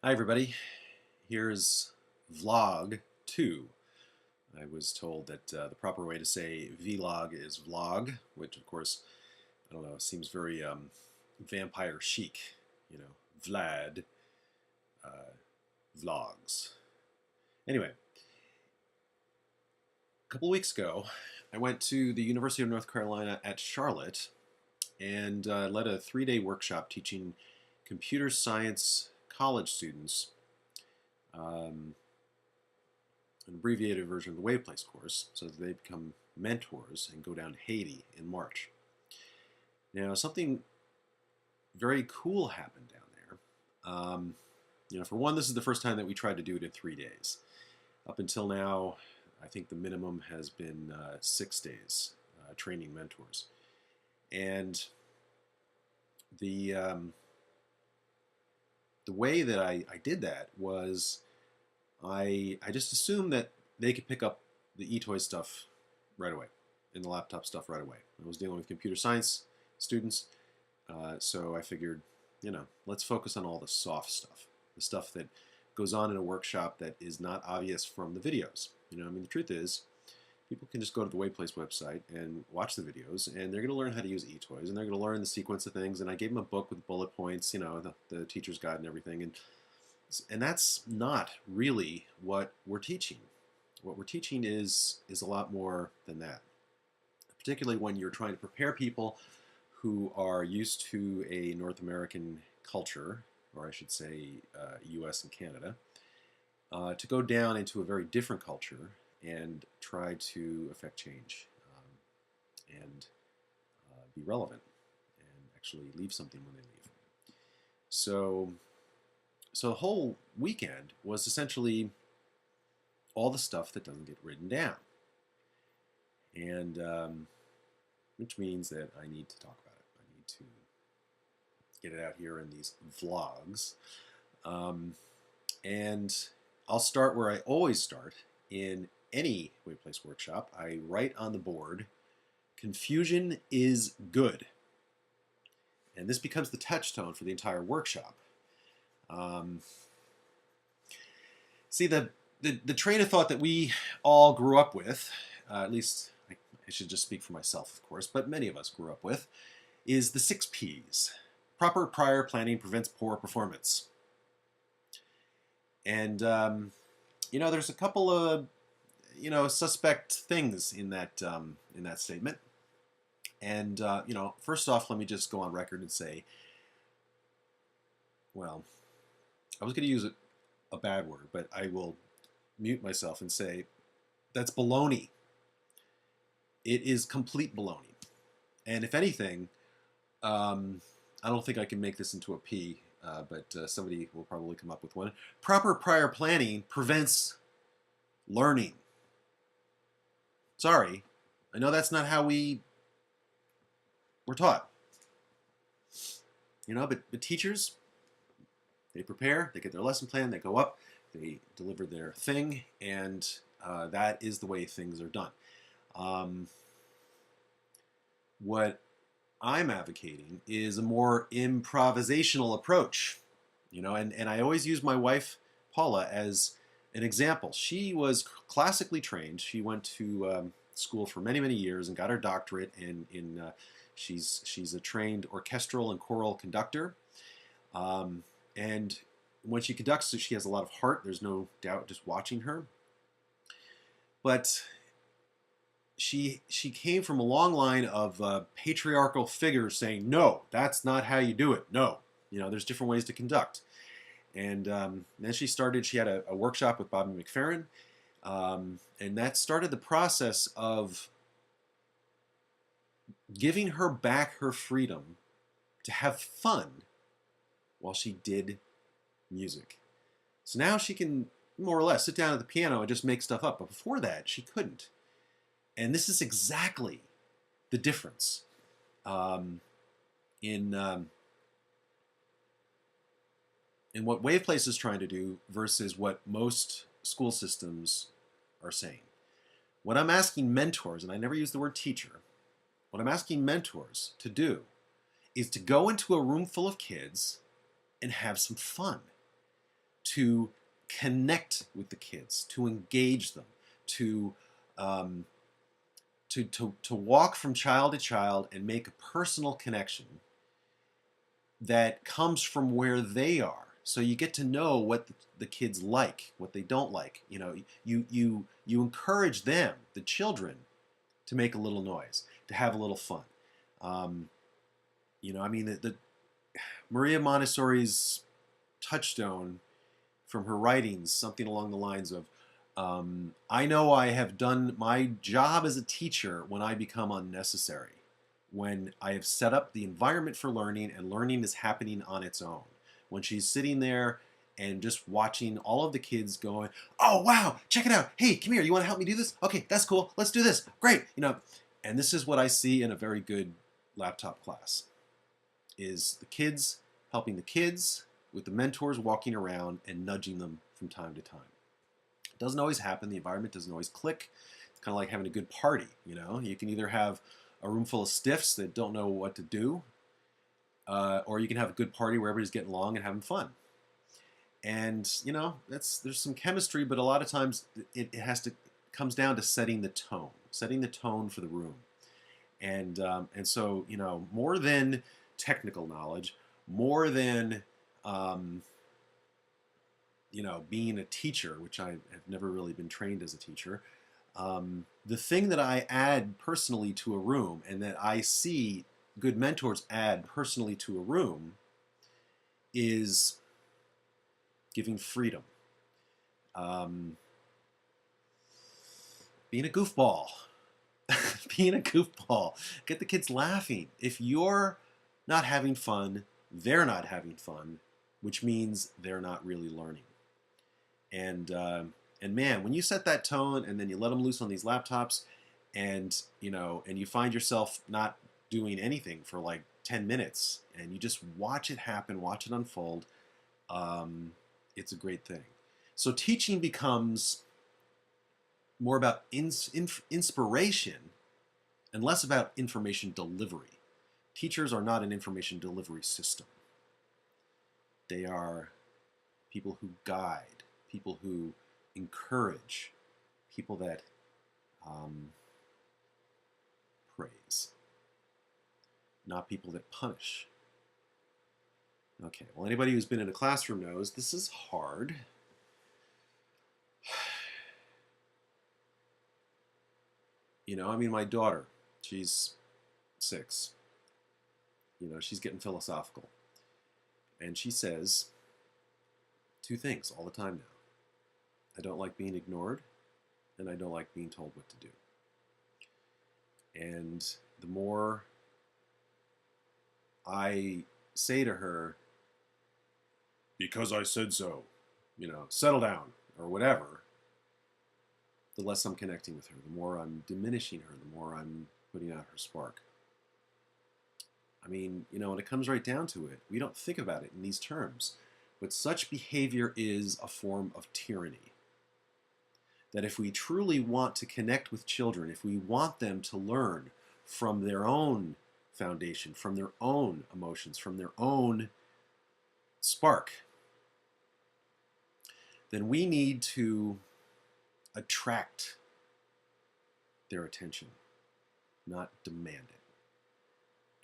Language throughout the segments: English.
Hi everybody, here's vlog 2. I was told that the proper way to say vlog is vlog, which of course, I don't know, seems very vampire chic, you know, Vlad uh, vlogs. Anyway, a couple weeks ago, I went to the University of North Carolina at Charlotte and led a 3-day workshop teaching computer science college students an abbreviated version of the waveplace course so that they become mentors and go down to Haiti in March. Now, something very cool happened down there. For one, this is the first time that we tried to do it in 3 days. Up until now, I think the minimum has been 6 days training mentors. And the way that I did that was I just assumed that they could pick up the eToy stuff right away, and the laptop stuff right away. I was dealing with computer science students, so I figured, let's focus on all the soft stuff, the stuff that goes on in a workshop that is not obvious from the videos. The truth is, people can just go to the waveplace website and watch the videos, and they're going to learn how to use eToys, and they're going to learn the sequence of things. And I gave them a book with bullet points, the teacher's guide and everything. And that's not really what we're teaching. What we're teaching is a lot more than that, particularly when you're trying to prepare people who are used to a North American culture, or I should say US and Canada, to go down into a very different culture and try to affect change and be relevant and actually leave something when they leave. So the whole weekend was essentially all the stuff that doesn't get written down, and which means that I need to talk about it. I need to get it out here in these vlogs, and I'll start where I always start in any waveplace workshop. I write on the board, "Confusion is good," and this becomes the touchstone for the entire workshop. See, the train of thought that we all grew up with, at least I should just speak for myself, of course, but many of us grew up with, is the 6 Ps. Proper prior planning prevents poor performance. And, there's a couple of, suspect things in that statement. And, first off, let me just go on record and say, well, I was going to use a bad word, but I will mute myself and say that's baloney. It is complete baloney. And if anything, I don't think I can make this into a P, but somebody will probably come up with one. Proper prior planning prevents learning. Sorry, I know that's not how we were taught. But teachers, they prepare, they get their lesson plan, they go up, they deliver their thing, and that is the way things are done. What I'm advocating is a more improvisational approach, and I always use my wife, Paula, as an example. She was classically trained. She went to school for many, many years and got her doctorate she's a trained orchestral and choral conductor. And when she conducts, she has a lot of heart. There's no doubt just watching her. But she came from a long line of patriarchal figures saying, no, that's not how you do it. No, there's different ways to conduct. And then she had a workshop with Bobby McFerrin, and that started the process of giving her back her freedom to have fun while she did music. So now she can more or less sit down at the piano and just make stuff up. But before that, she couldn't. And this is exactly the difference in what Waveplace is trying to do versus what most school systems are saying. What I'm asking mentors, and I never use the word teacher, what I'm asking mentors to do is to go into a room full of kids and have some fun. to connect with the kids, to engage them, to um, to walk from child to child and make a personal connection that comes from where they are. So you get to know what the kids like, what they don't like. You know, you encourage them, the children, to make a little noise, to have a little fun. You know, I mean, the Maria Montessori's touchstone from her writings, something along the lines of, I know I have done my job as a teacher when I become unnecessary, when I have set up the environment for learning and learning is happening on its own. When she's sitting there and just watching all of the kids going, oh, wow, check it out. Hey, come here. You want to help me do this? Okay, that's cool. Let's do this. Great. You know, and this is what I see in a very good laptop class, is the kids helping the kids with the mentors walking around and nudging them from time to time. It doesn't always happen. The environment doesn't always click. It's kind of like having a good party, you know? You can either have a room full of stiffs that don't know what to do, or you can have a good party where everybody's getting along and having fun. And, you know, there's some chemistry, but a lot of times it comes down to setting the tone for the room. And so, you know, more than technical knowledge, more than you know, being a teacher, which I have never really been trained as a teacher, the thing that I add personally to a room, and that I see good mentors add personally to a room, is giving freedom. Being a goofball. Being a goofball. Get the kids laughing. If you're not having fun, they're not having fun, which means they're not really learning. And man, when you set that tone and then you let them loose on these laptops, and you know, and you find yourself not doing anything for like 10 minutes, and you just watch it happen, watch it unfold, it's a great thing. So teaching becomes more about inspiration and less about information delivery. Teachers are not an information delivery system. They are people who guide, people who encourage, people that praise, not people that punish. Okay, well, anybody who's been in a classroom knows this is hard. You know, I mean, my daughter, she's 6. You know, she's getting philosophical. And she says 2 things all the time now. I don't like being ignored, and I don't like being told what to do. And the more I say to her, because I said so, you know, settle down, or whatever, the less I'm connecting with her, the more I'm diminishing her, the more I'm putting out her spark. I mean, you know, when it comes right down to it, we don't think about it in these terms, but such behavior is a form of tyranny. That if we truly want to connect with children, if we want them to learn from their own foundation, from their own emotions, from their own spark, then we need to attract their attention, not demand it.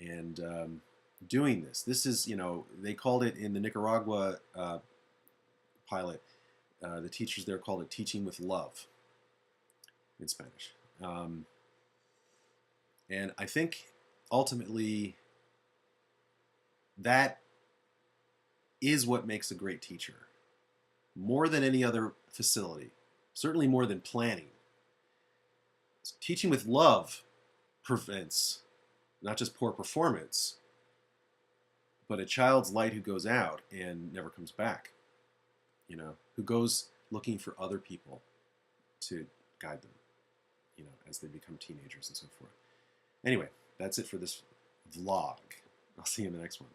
And doing this is, you know, they called it in the Nicaragua pilot, the teachers there called it teaching with love in Spanish. And I think ultimately that is what makes a great teacher. More than any other facility, certainly more than planning. Teaching with love prevents not just poor performance, but a child's light who goes out and never comes back, you know, who goes looking for other people to guide them, you know, as they become teenagers and so forth. Anyway, that's it for this vlog. I'll see you in the next one.